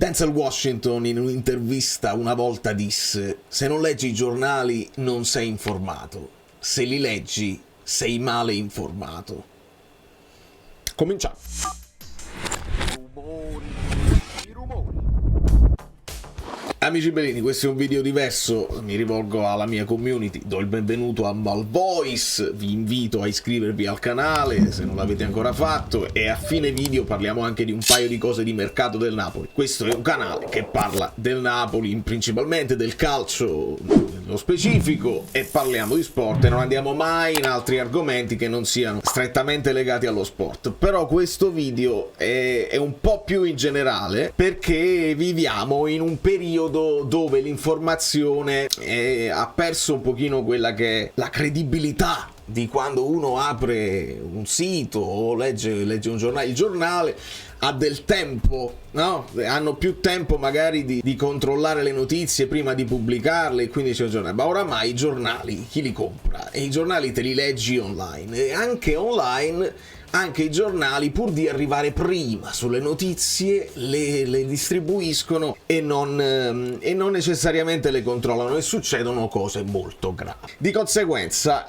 Denzel Washington in un'intervista una volta disse: se non leggi i giornali non sei informato, se li leggi sei male informato. Cominciamo. Amici bellini, questo è un video diverso, mi rivolgo alla mia community, do il benvenuto a Malvoice, vi invito a iscrivervi al canale se non l'avete ancora fatto e a fine video parliamo anche di un paio di cose di mercato del Napoli. Questo è un canale che parla del Napoli, principalmente del calcio nello specifico, e parliamo di sport e non andiamo mai in altri argomenti che non siano strettamente legati allo sport. Però questo video è un po' più in generale perché viviamo in un periodo dove l'informazione ha perso un pochino quella che è la credibilità di quando uno apre un sito o legge un giornale. Il giornale ha del tempo, no? Hanno più tempo magari di controllare le notizie prima di pubblicarle, e quindi c'è un giornale. Ma oramai i giornali chi li compra? E i giornali te li leggi online, e anche online anche i giornali, pur di arrivare prima sulle notizie, le distribuiscono e non necessariamente le controllano, e succedono cose molto gravi. Di conseguenza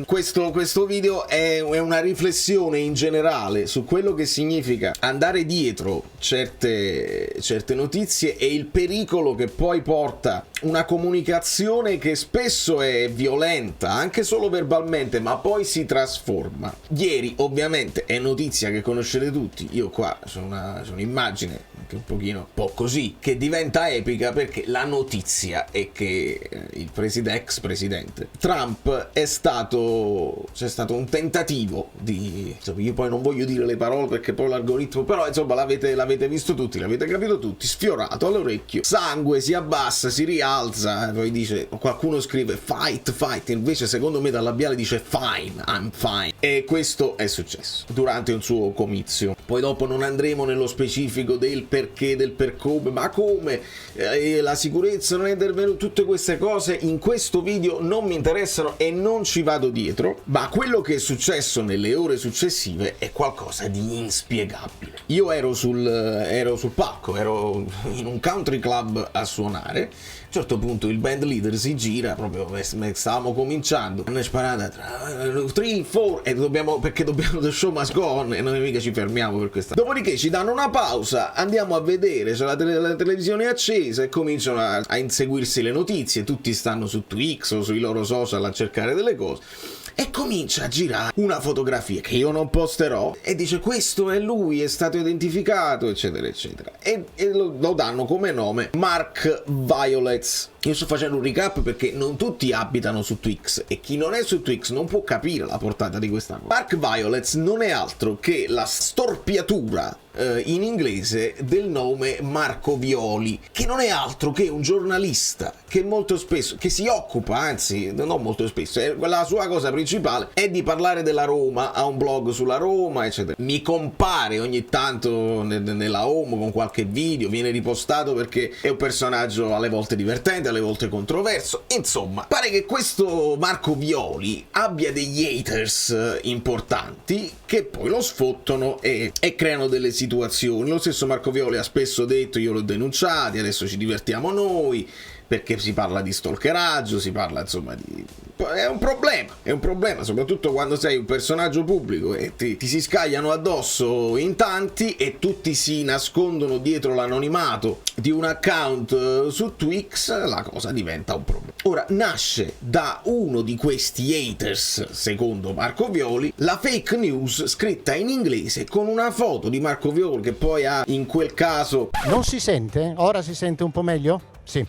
questo video è una riflessione in generale su quello che significa andare dietro certe notizie e il pericolo che poi porta una comunicazione che spesso è violenta, anche solo verbalmente, ma poi si trasforma. Ieri ovviamente è notizia che conoscete tutti, io qua c'ho un'immagine anche un po' così, che diventa epica, perché la notizia è che il ex presidente Trump c'è stato un tentativo di, insomma, io poi non voglio dire le parole perché poi l'algoritmo, però insomma l'avete visto tutti, l'avete capito tutti, sfiorato all'orecchio, sangue, si abbassa, si rialza, poi dice, qualcuno scrive fight, invece secondo me dal labiale dice fine, I'm fine, e questo è successo durante un suo comizio. Poi dopo non andremo nello specifico del perché, del per come, ma come la sicurezza non è intervenuta, tutte queste cose in questo video non mi interessano e non ci vado dietro, ma quello che è successo nelle ore successive è qualcosa di inspiegabile. Io ero sul palco, ero in un country club a suonare. A un certo punto il band leader si gira, proprio stavamo cominciando, una sparata 3, 4 e dobbiamo the show must go on, e noi mica ci fermiamo per questa. Dopodiché ci danno una pausa, andiamo a vedere, c'è la televisione accesa e cominciano a inseguirsi le notizie, tutti stanno su Twix o sui loro social a cercare delle cose. E comincia a girare una fotografia che io non posterò e dice questo è lui, è stato identificato, eccetera eccetera, e lo danno come nome Mark Violets. Io sto facendo un recap perché non tutti abitano su Twix e chi non è su Twix non può capire la portata di questa cosa. Mark Violets non è altro che la storpiatura in inglese del nome Marco Violi, che non è altro che un giornalista che molto spesso, che si occupa, anzi non molto spesso, la sua cosa principale è di parlare della Roma, ha un blog sulla Roma eccetera, mi compare ogni tanto nella home con qualche video, viene ripostato perché è un personaggio alle volte divertente, alle volte controverso, insomma pare che questo Marco Violi abbia degli haters importanti che poi lo sfottano e creano delle situazioni. Lo stesso Marco Violi ha spesso detto io l'ho denunciati, adesso ci divertiamo noi, perché si parla di stalkeraggio, si parla insomma di... è un problema soprattutto quando sei un personaggio pubblico e ti si scagliano addosso in tanti e tutti si nascondono dietro l'anonimato di un account su Twix, la cosa diventa un problema. Ora nasce da uno di questi haters, secondo Marco Violi, la fake news scritta in inglese con una foto di Marco Violi che poi ha in quel caso... Non si sente? Ora si sente un po' meglio? Sì.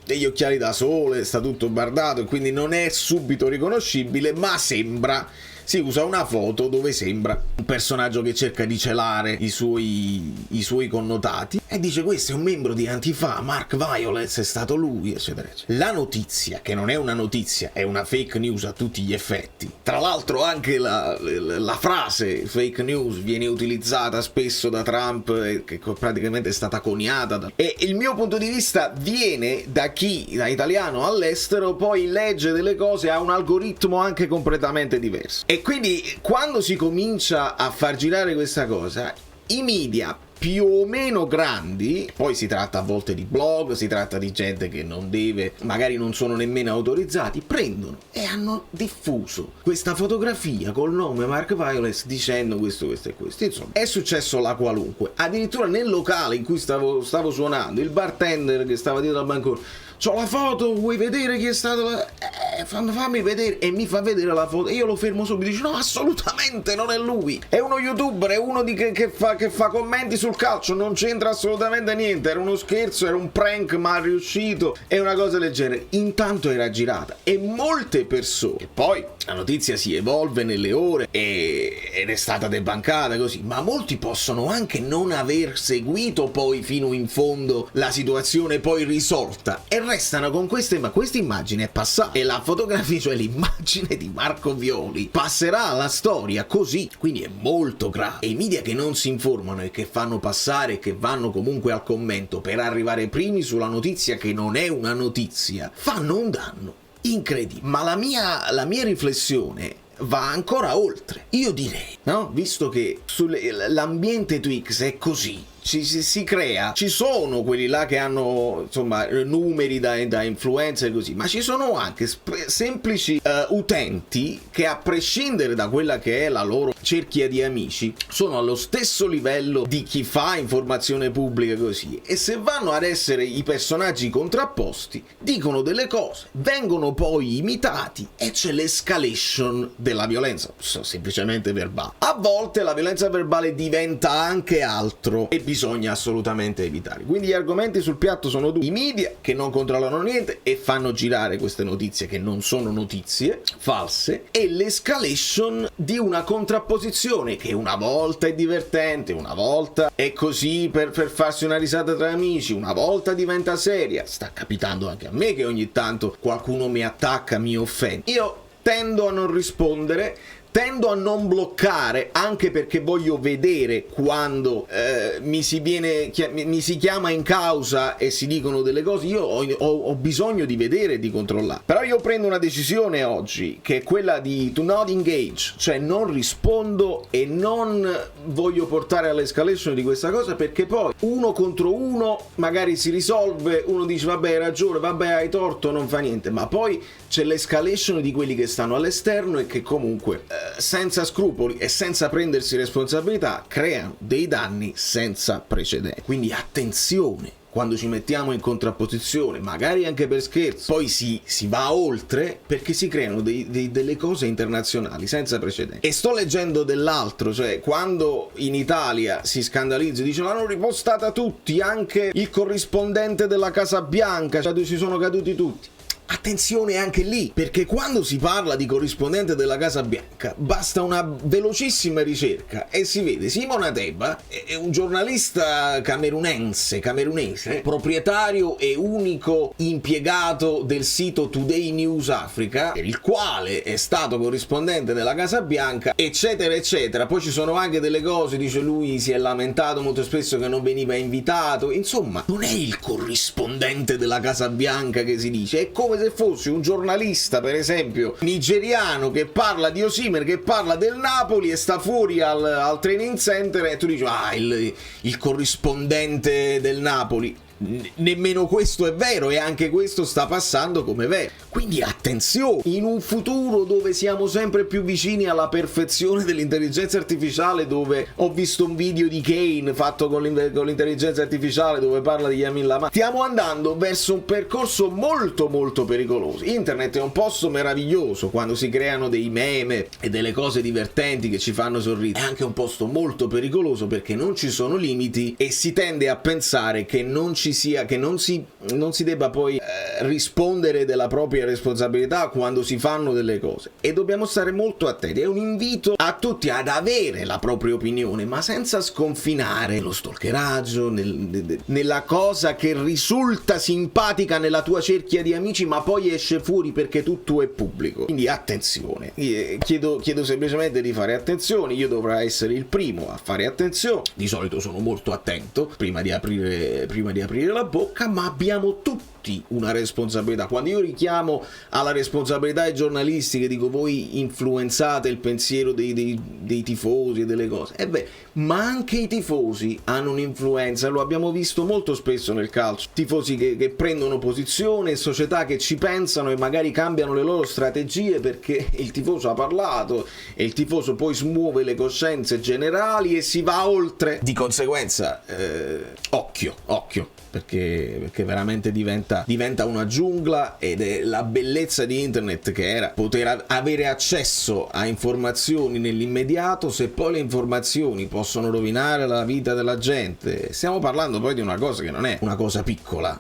Degli occhiali da sole, sta tutto bardato e quindi non è subito riconoscibile, ma sembra, si usa una foto dove sembra un personaggio che cerca di celare i suoi connotati e dice questo è un membro di Antifa, Mark Violets, è stato lui, eccetera eccetera. La notizia, che non è una notizia, è una fake news a tutti gli effetti. Tra l'altro anche la frase fake news viene utilizzata spesso da Trump, che praticamente è stata coniata e il mio punto di vista viene da chi da italiano all'estero poi legge delle cose a un algoritmo anche completamente diverso E quindi quando si comincia a far girare questa cosa, i media più o meno grandi, poi si tratta a volte di blog, si tratta di gente che non deve, magari non sono nemmeno autorizzati, prendono e hanno diffuso questa fotografia col nome Mark Violence dicendo questo e questo. Insomma, è successo la qualunque. Addirittura nel locale in cui stavo suonando, il bartender che stava dietro al bancone: c'ho la foto, vuoi vedere chi è stato? Fammi vedere. E mi fa vedere la foto. E io lo fermo subito. Dice: no, assolutamente non è lui. È uno youtuber, è uno che fa commenti sul calcio. Non c'entra assolutamente niente. Era uno scherzo, era un prank mal riuscito. È una cosa del genere. Intanto era girata. E molte persone. Poi la notizia si evolve nelle ore ed è stata debancata così. Ma molti possono anche non aver seguito poi fino in fondo la situazione poi risolta. E restano con questa immagine è passata, e la fotografia, cioè l'immagine di Marco Violi, passerà alla storia così. Quindi è molto grave. E i media che non si informano e che fanno passare, che vanno comunque al commento per arrivare primi sulla notizia che non è una notizia, fanno un danno incredibile. Ma la mia riflessione va ancora oltre. Io direi, no? Visto che l'ambiente Twix è così, si crea, ci sono quelli là che hanno insomma numeri da influencer e così, ma ci sono anche semplici utenti che, a prescindere da quella che è la loro cerchia di amici, sono allo stesso livello di chi fa informazione pubblica così, e se vanno ad essere i personaggi contrapposti dicono delle cose, vengono poi imitati e c'è l'escalation della violenza semplicemente verbale. A volte la violenza verbale diventa anche altro e bisogna assolutamente evitare. Quindi gli argomenti sul piatto sono due: i media che non controllano niente e fanno girare queste notizie che non sono notizie, false, e l'escalation di una contrapposizione che una volta è divertente, una volta è così per farsi una risata tra amici, una volta diventa seria. Sta capitando anche a me che ogni tanto qualcuno mi attacca, mi offende. Io tendo a non rispondere, tendo a non bloccare, anche perché voglio vedere quando mi si chiama in causa e si dicono delle cose. Io ho bisogno di vedere e di controllare. Però io prendo una decisione oggi, che è quella di to not engage, cioè non rispondo e non voglio portare all'escalation di questa cosa, perché poi uno contro uno magari si risolve, uno dice vabbè hai ragione, vabbè hai torto, non fa niente, ma poi c'è l'escalation di quelli che stanno all'esterno e che comunque senza scrupoli e senza prendersi responsabilità creano dei danni senza precedenti. Quindi attenzione quando ci mettiamo in contrapposizione, magari anche per scherzo, poi si va oltre, perché si creano delle cose internazionali senza precedenti. E sto leggendo dell'altro, cioè quando in Italia si scandalizza e dice l'hanno ripostata tutti, anche il corrispondente della Casa Bianca, cioè ci sono caduti tutti. Attenzione anche lì, perché quando si parla di corrispondente della Casa Bianca basta una velocissima ricerca e si vede Simon Ateba è un giornalista camerunese, proprietario e unico impiegato del sito Today News Africa, il quale è stato corrispondente della Casa Bianca, eccetera eccetera. Poi ci sono anche delle cose, dice lui si è lamentato molto spesso che non veniva invitato. Insomma, non è il corrispondente della Casa Bianca che si dice, è come se fosse un giornalista, per esempio nigeriano, che parla di Osimhen, che parla del Napoli e sta fuori al training center e tu dici il corrispondente del Napoli. Nemmeno questo è vero, e anche questo sta passando come vero. Quindi attenzione, in un futuro dove siamo sempre più vicini alla perfezione dell'intelligenza artificiale, dove ho visto un video di Kane fatto con l'intelligenza artificiale dove parla di Yamin Lamar, stiamo andando verso un percorso molto molto pericoloso. Internet è un posto meraviglioso quando si creano dei meme e delle cose divertenti che ci fanno sorridere, è anche un posto molto pericoloso perché non ci sono limiti e si tende a pensare che non si debba poi rispondere della propria responsabilità quando si fanno delle cose, e dobbiamo stare molto attenti. È un invito a tutti ad avere la propria opinione, ma senza sconfinare nello stalkeraggio, nella cosa che risulta simpatica nella tua cerchia di amici ma poi esce fuori perché tutto è pubblico. Quindi attenzione, chiedo semplicemente di fare attenzione. Io dovrò essere il primo a fare attenzione, di solito sono molto attento prima di aprire la bocca, ma abbiamo tutti tutti una responsabilità. Quando io richiamo alla responsabilità ai giornalisti, che dico voi influenzate il pensiero dei tifosi e delle cose, ma anche i tifosi hanno un'influenza, lo abbiamo visto molto spesso nel calcio, tifosi che prendono posizione, società che ci pensano e magari cambiano le loro strategie perché il tifoso ha parlato, e il tifoso poi smuove le coscienze generali e si va oltre. Di conseguenza occhio, perché veramente diventa una giungla, ed è la bellezza di internet, che era poter avere accesso a informazioni nell'immediato. Se poi le informazioni possono rovinare la vita della gente, stiamo parlando poi di una cosa che non è una cosa piccola,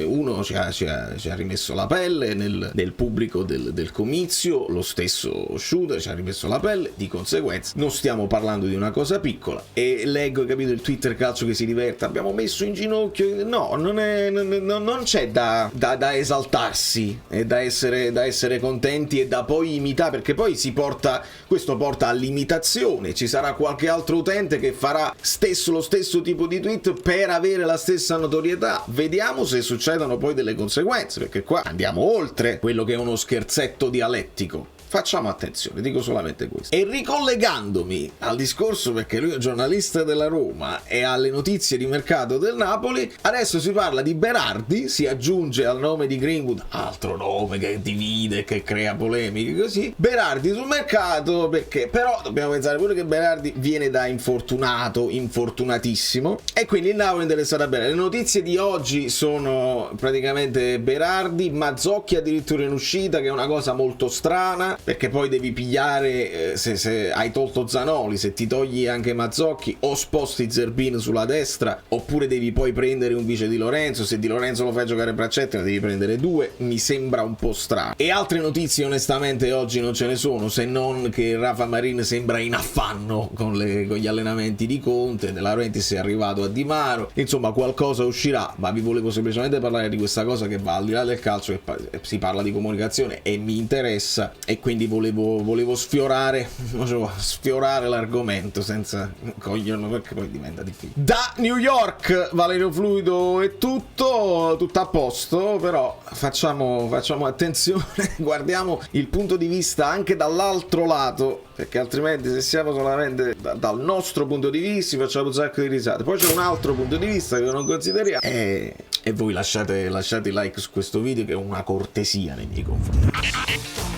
uno ci ha rimesso la pelle nel pubblico del comizio, lo stesso Shooter ci ha rimesso la pelle, di conseguenza non stiamo parlando di una cosa piccola. E leggo, capito, il Twitter calcio che si diverte, abbiamo messo in ginocchio. No, non c'è da esaltarsi e da essere contenti e da poi imitare, perché poi questo porta all'imitazione. Ci sarà qualche altro utente che farà lo stesso tipo di tweet per avere la stessa notorietà. Vediamo se succedono poi delle conseguenze, perché qua andiamo oltre quello che è uno scherzetto dialettico. Facciamo attenzione, dico solamente questo. E ricollegandomi al discorso, perché lui è un giornalista della Roma, e alle notizie di mercato del Napoli, adesso si parla di Berardi, si aggiunge al nome di Greenwood, altro nome che divide, che crea polemiche, così. Berardi sul mercato, perché però dobbiamo pensare pure che Berardi viene da infortunatissimo, e quindi il Napoli interessato a Berardi. Le notizie di oggi sono praticamente Berardi, Mazzocchi addirittura in uscita, che è una cosa molto strana, perché poi devi pigliare, se hai tolto Zanoli, se ti togli anche Mazzocchi, o sposti Zerbin sulla destra, oppure devi poi prendere un vice Di Lorenzo. Se Di Lorenzo lo fai giocare Bracetti, ne devi prendere due. Mi sembra un po' strano. E altre notizie onestamente oggi non ce ne sono, se non che Rafa Marin sembra in affanno con gli allenamenti di Conte, De Laurentiis è arrivato a Di Maro, insomma qualcosa uscirà. Ma vi volevo semplicemente parlare di questa cosa che va al di là del calcio, che si parla di comunicazione e mi interessa, e quindi volevo sfiorare l'argomento senza coglierlo, perché poi diventa difficile. Da New York, Valerio Fluido è tutto a posto, però facciamo attenzione, guardiamo il punto di vista anche dall'altro lato, perché altrimenti se siamo solamente dal nostro punto di vista facciamo un sacco di risate. Poi c'è un altro punto di vista che non consideriamo, e voi lasciate like su questo video, che è una cortesia nei miei confronti.